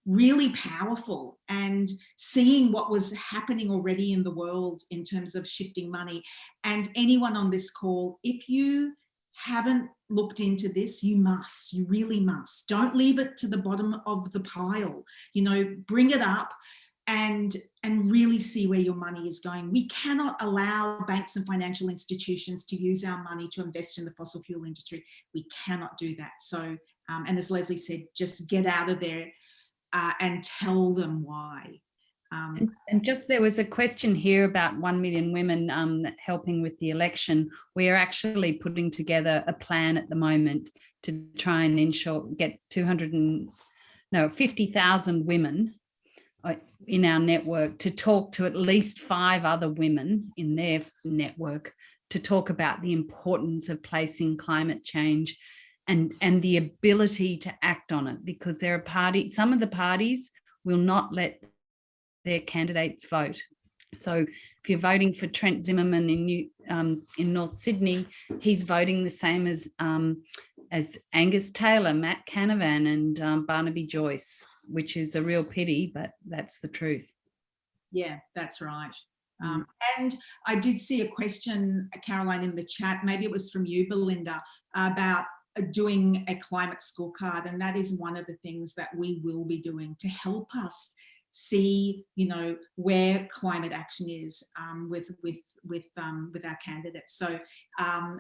really powerful and seeing what was happening already in the world in terms of shifting money. And anyone on this call, if you haven't looked into this, you really must. Don't leave it to the bottom of the pile, you know, bring it up and really see where your money is going. We cannot allow banks and financial institutions to use our money to invest in the fossil fuel industry. We cannot do that. So, and as Lesley said, just get out of there and tell them why. And just, there was a question here about 1 Million Women helping with the election. We are actually putting together a plan at the moment to try and get 50,000 women in our network to talk to at least 5 other women in their network to talk about the importance of placing climate change and the ability to act on it, because there are some of the parties will not let their candidates vote. So if you're voting for Trent Zimmerman in North Sydney, he's voting the same as Angus Taylor, Matt Canavan, and Barnaby Joyce, which is a real pity, but that's the truth. Yeah, that's right. And I did see a question, Caroline, in the chat, maybe it was from you, Belinda, about doing a climate scorecard, and that is one of the things that we will be doing to help us see, you know, where climate action is with our candidates. So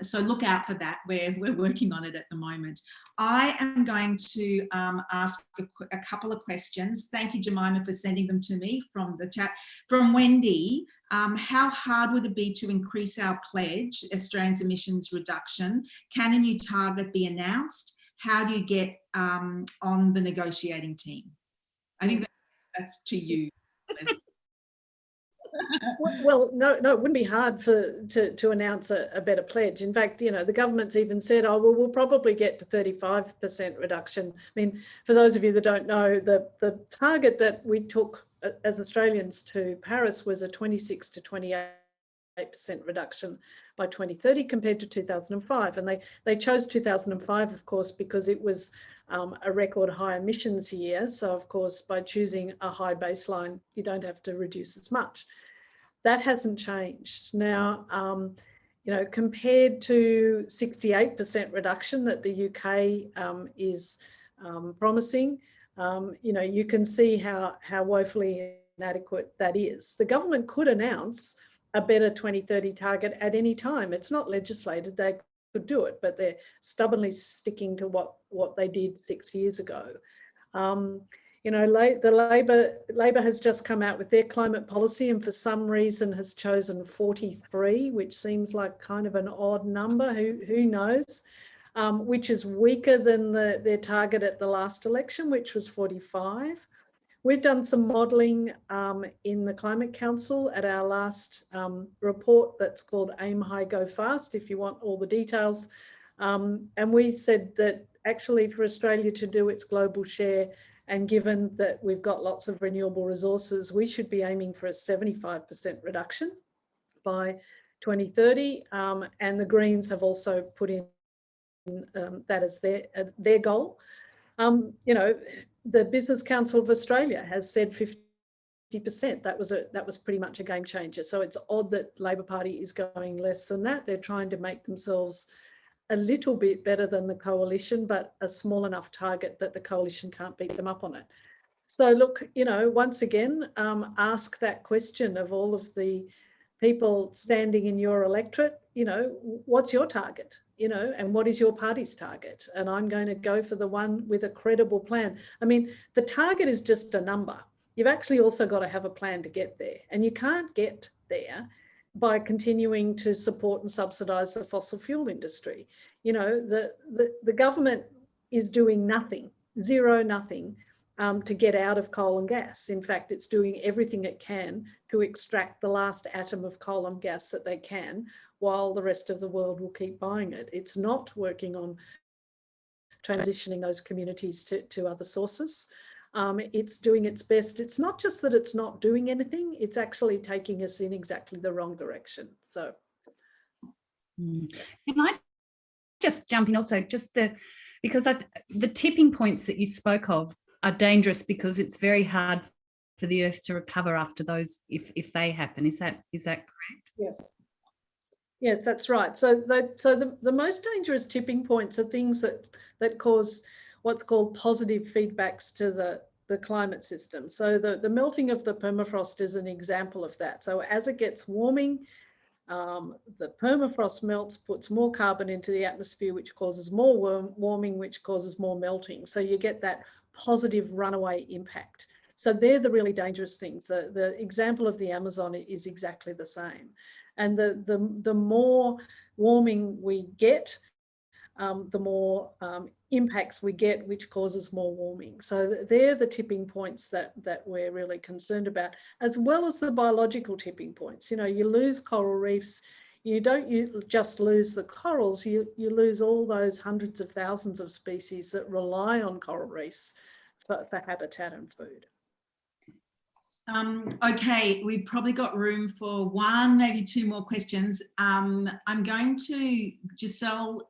so look out for that. We're working on it at the moment. I am going to ask a couple of questions. Thank you, Jemima, for sending them to me from the chat. From Wendy, how hard would it be to increase our pledge, Australia's emissions reduction? Can a new target be announced? How do you get on the negotiating team? I think that's to you. Well, no, it wouldn't be hard to announce a better pledge. In fact, you know, the government's even said, oh, well, we'll probably get to 35% reduction. I mean, for those of you that don't know, the target that we took as Australians to Paris was a 26 to 28 reduction by 2030 compared to 2005. And they chose 2005, of course, because it was a record high emissions year. So, of course, by choosing a high baseline, you don't have to reduce as much. That hasn't changed. Now, you know, compared to 68% reduction that the UK is promising, you know, you can see how woefully inadequate that is. The government could announce a better 2030 target at any time. It's not legislated, they could do it, but they're stubbornly sticking to what they did 6 years ago. You know, the Labor has just come out with their climate policy and for some reason has chosen 43, which seems like kind of an odd number, who knows, which is weaker than their target at the last election, which was 45. We've done some modelling in the Climate Council at our last report that's called Aim High, Go Fast, if you want all the details. And we said that actually for Australia to do its global share, and given that we've got lots of renewable resources, we should be aiming for a 75% reduction by 2030. And the Greens have also put in that as their goal. You know, the Business Council of Australia has said 50%. That was pretty much a game changer. So it's odd that Labor Party is going less than that. They're trying to make themselves a little bit better than the coalition, but a small enough target that the coalition can't beat them up on it. So look, you know, once again, ask that question of all of the people standing in your electorate, you know, what's your target? You know, and what is your party's target? And I'm going to go for the one with a credible plan. I mean, the target is just a number. You've actually also got to have a plan to get there. And you can't get there by continuing to support and subsidise the fossil fuel industry. You know, the government is doing nothing, nothing, to get out of coal and gas. In fact, it's doing everything it can to extract the last atom of coal and gas that they can, while the rest of the world will keep buying it. It's not working on transitioning those communities to other sources. It's doing its best. It's not just that it's not doing anything, it's actually taking us in exactly the wrong direction. So. Can I just jump in also, because the tipping points that you spoke of are dangerous because it's very hard for the Earth to recover after those, if they happen. Is that correct? Yes. Yes, that's right. So the most dangerous tipping points are things that cause what's called positive feedbacks to the climate system. So the melting of the permafrost is an example of that. So as it gets warming, the permafrost melts, puts more carbon into the atmosphere, which causes more warming, which causes more melting. So you get that positive runaway impact. So they're the really dangerous things. The example of the Amazon is exactly the same. And the more warming we get, the more impacts we get, which causes more warming. So they're the tipping points that we're really concerned about, as well as the biological tipping points. You know, you lose coral reefs, you don't just lose the corals, you lose all those hundreds of thousands of species that rely on coral reefs for habitat and food. Okay, we've probably got room for one, maybe two more questions. I'm going to, Giselle,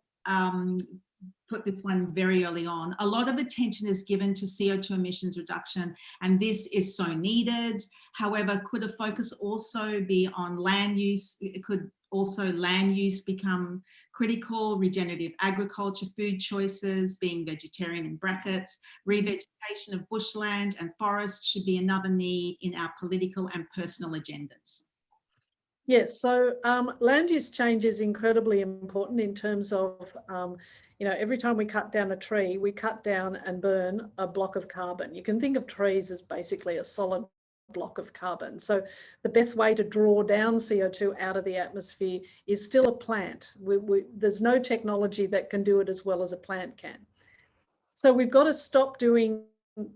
put this one very early on. A lot of attention is given to CO2 emissions reduction, and this is so needed. However, could a focus also be on land use? Could also land use become critical? Regenerative agriculture, food choices, being vegetarian in brackets, revegetation of bushland and forests should be another need in our political and personal agendas. Yes, so land use change is incredibly important in terms of, you know, every time we cut down a tree, we cut down and burn a block of carbon. You can think of trees as basically a solid block of carbon. So the best way to draw down CO2 out of the atmosphere is still a plant. There's no technology that can do it as well as a plant can. So we've got to stop doing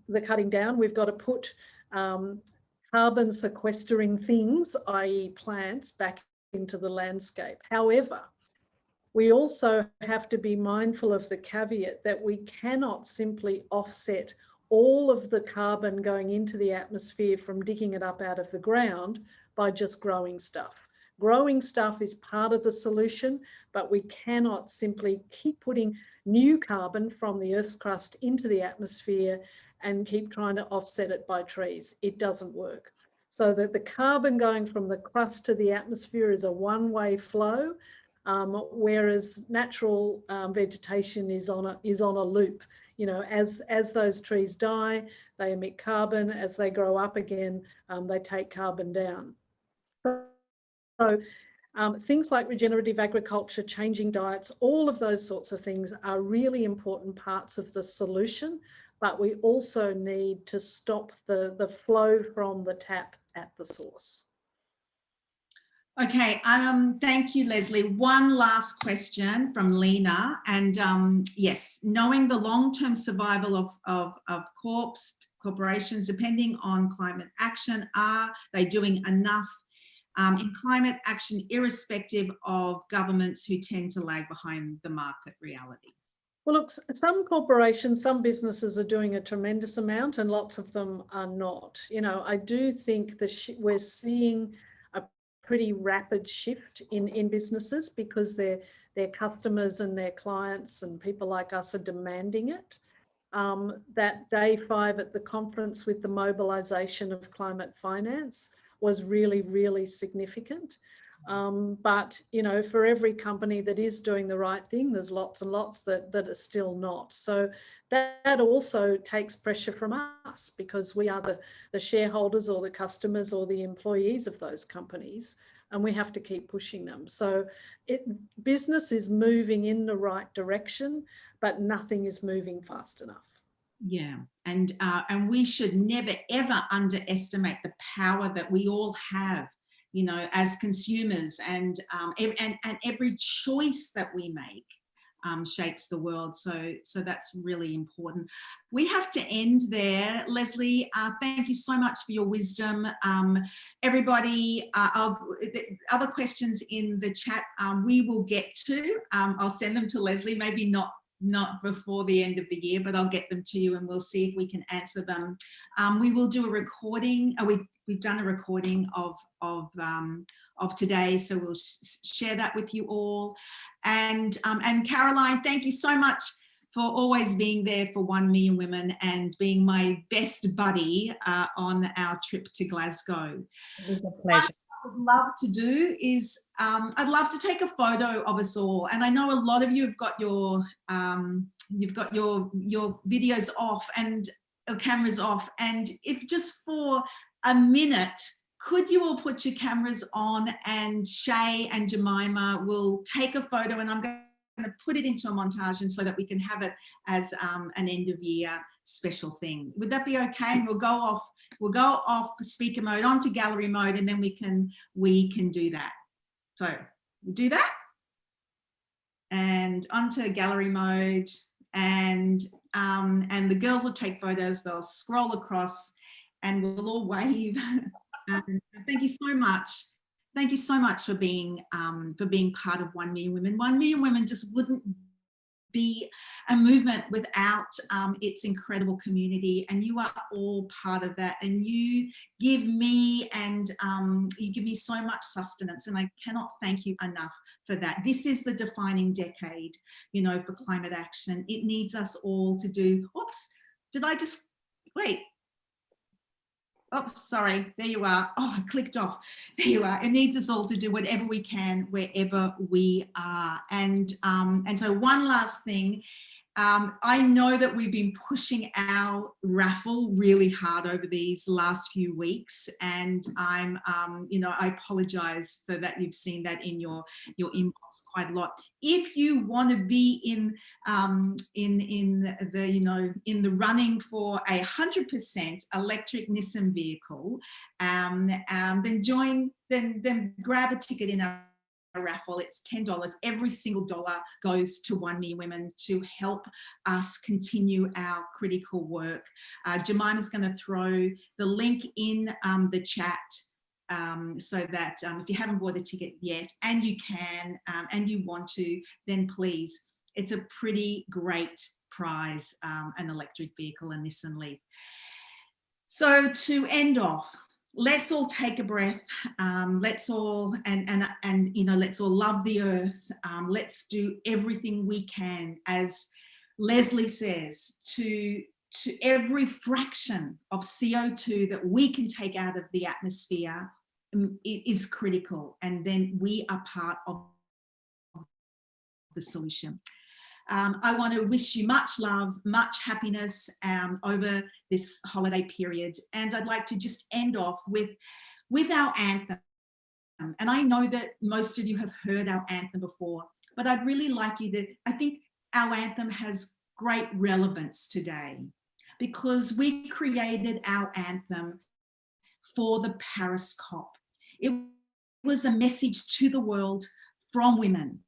the cutting down. We've got to put carbon sequestering things, i.e. plants, back into the landscape. However, we also have to be mindful of the caveat that we cannot simply offset all of the carbon going into the atmosphere from digging it up out of the ground by just growing stuff. growing stuff is part of the solution, but we cannot simply keep putting new carbon from the Earth's crust into the atmosphere and keep trying to offset it by trees. It doesn't work. So that the carbon going from the crust to the atmosphere is a one-way flow, whereas natural vegetation is on a loop. You know, as those trees die, they emit carbon. As they grow up again, they take carbon down. So things like regenerative agriculture, changing diets, all of those sorts of things are really important parts of the solution, but we also need to stop the flow from the tap at the source. Okay, thank you, Lesley. One last question from Lena. And yes, knowing the long-term survival of corporations, depending on climate action, are they doing enough in climate action, irrespective of governments who tend to lag behind the market reality? Well, look, some corporations, some businesses are doing a tremendous amount and lots of them are not. You know, I do think that we're seeing a pretty rapid shift in businesses because their customers and their clients and people like us are demanding it. That day 5 at the conference with the mobilisation of climate finance was really, really significant. But, you know, for every company that is doing the right thing, there's lots and lots that are still not. So that also takes pressure from us because we are the shareholders or the customers or the employees of those companies, and we have to keep pushing them. So business is moving in the right direction, but nothing is moving fast enough. Yeah, and we should never, ever underestimate the power that we all have, you know, as consumers, and every choice that we make shapes the world. So that's really important. We have to end there. Lesley, thank you so much for your wisdom. Everybody, other questions in the chat we will get to. I'll send them to Lesley, maybe not before the end of the year, but I'll get them to you and we'll see if we can answer them. We will do a recording. We've done a recording of today, so we'll share that with you all. And Caroline, thank you so much for always being there for 1 Million Women and being my best buddy on our trip to Glasgow. It was a pleasure. What I'd love to do is I'd love to take a photo of us all, and I know a lot of you have got your videos off and cameras off, and if just for a minute could you all put your cameras on, and Shay and Jemima will take a photo, and I'm going to put it into a montage and so that we can have it as an end of year special thing. Would that be okay? We'll go off speaker mode onto gallery mode, and then we can do that. So we'll do that and onto gallery mode, and the girls will take photos. They'll scroll across and we'll all wave. Thank you so much. Thank you so much for being part of 1 Million Women. 1 Million Women just wouldn't be a movement without its incredible community, and you are all part of that, and you give me so much sustenance, and I cannot thank you enough for that. This is the defining decade, you know, for climate action. It needs us all to do, oops, did I just, wait. Oh, sorry, there you are. Oh, I clicked off. There you are. It needs us all to do whatever we can, wherever we are. And so one last thing. I know that we've been pushing our raffle really hard over these last few weeks, and I apologise for that. You've seen that in your inbox quite a lot. If you want to be in the running for a 100% electric Nissan vehicle, then grab a ticket in our raffle. It's $10. Every single dollar goes to 1 Million Women to help us continue our critical work. Jemima's going to throw the link in the chat so that if you haven't bought a ticket yet, and you can and you want to, then please, it's a pretty great prize, an electric vehicle, a Nissan Leaf. So to end off, let's all take a breath. Let's all, you know, let's all love the earth. Let's do everything we can, as Lesley says, to every fraction of CO2 that we can take out of the atmosphere is critical, and then we are part of the solution. I want to wish you much love, much happiness over this holiday period, and I'd like to just end off with our anthem. And I know that most of you have heard our anthem before, but I'd really like you to, I think our anthem has great relevance today, because we created our anthem for the Paris COP. It was a message to the world from women.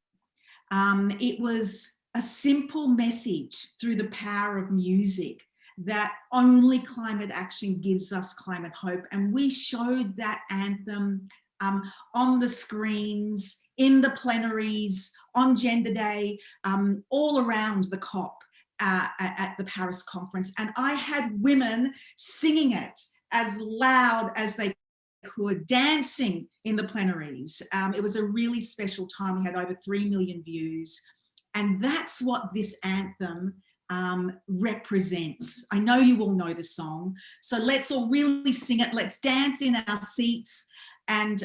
It was a simple message through the power of music that only climate action gives us climate hope. And we showed that anthem on the screens, in the plenaries, on Gender Day, all around the COP at the Paris conference. And I had women singing it as loud as they could, dancing in the plenaries. It was a really special time. We had over 3 million views. And that's what this anthem represents. I know you all know the song, so let's all really sing it. Let's dance in our seats, and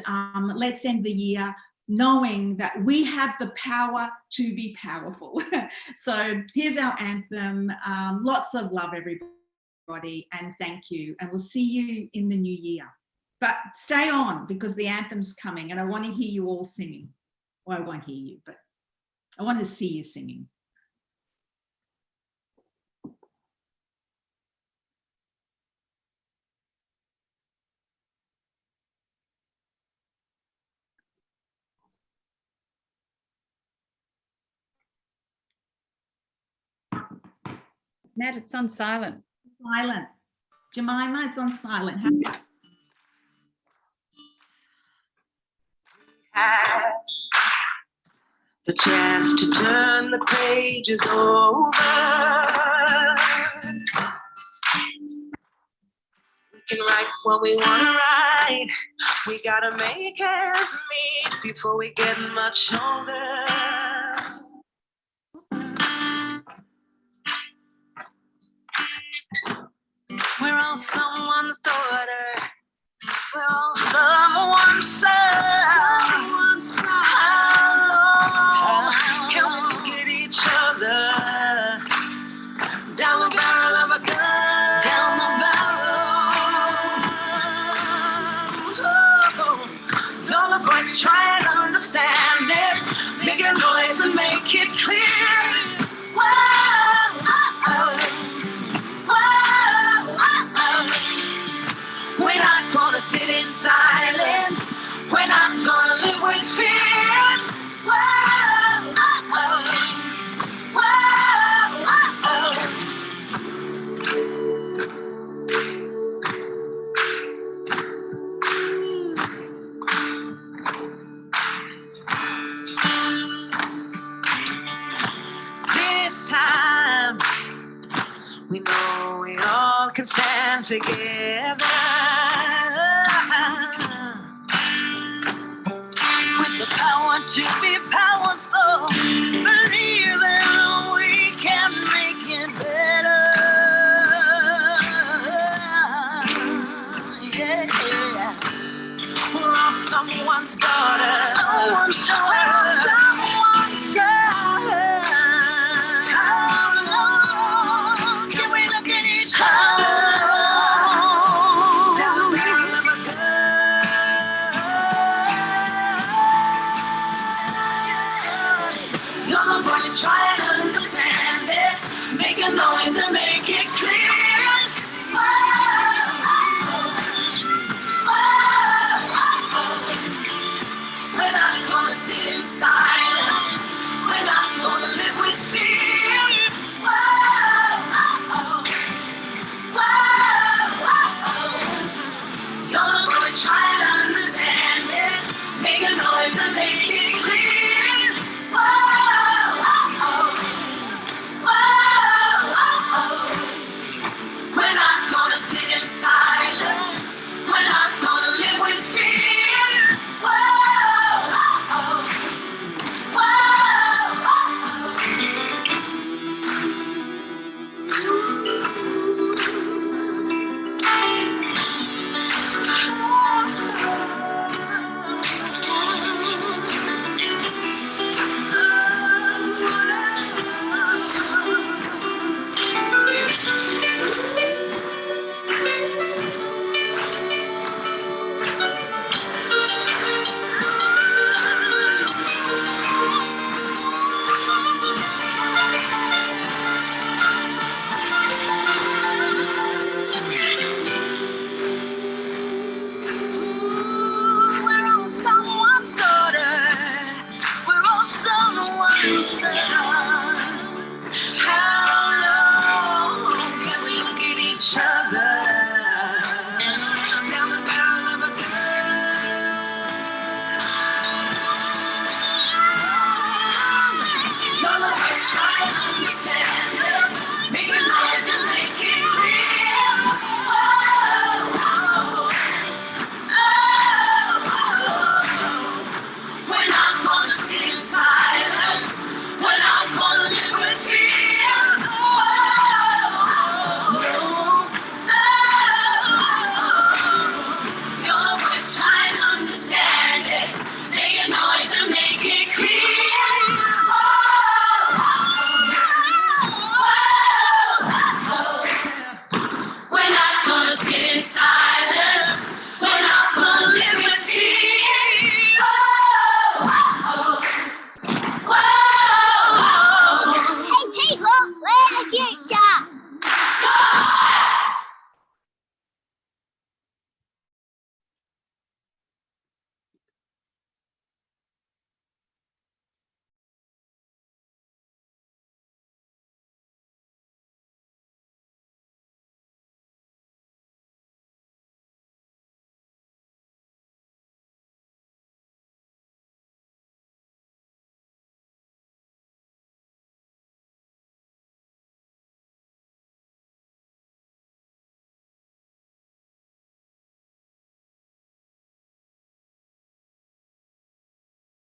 let's end the year knowing that we have the power to be powerful. So here's our anthem. Lots of love, everybody, and thank you. And we'll see you in the new year. But stay on, because the anthem's coming, and I want to hear you all singing. Well, I won't hear you, but I want to see you singing. Nat, it's on silent. Silent. Jemima, it's on silent. The chance to turn the pages over. We can write what we want to write. We gotta make ends meet before we get much older. We're all someone's daughter. We're all someone's son. How can we look at each other down the barrel of a gun? Down the barrel. All the voice try and understand it. Make a noise and make it clear. We're not gonna sit in silence. We're not gonna live with fear. This time, we know we all can stand together. With the power to be powerful, believe that we can make it better. Yeah. We're all someone's daughter. Someone's daughter. We're all someone's son. How long can we look at each other? Try and understand it, make a noise and make it clear. We're not gonna sit in silence. We're not gonna live with fear. You're the voice, try and understand it, make a noise and make it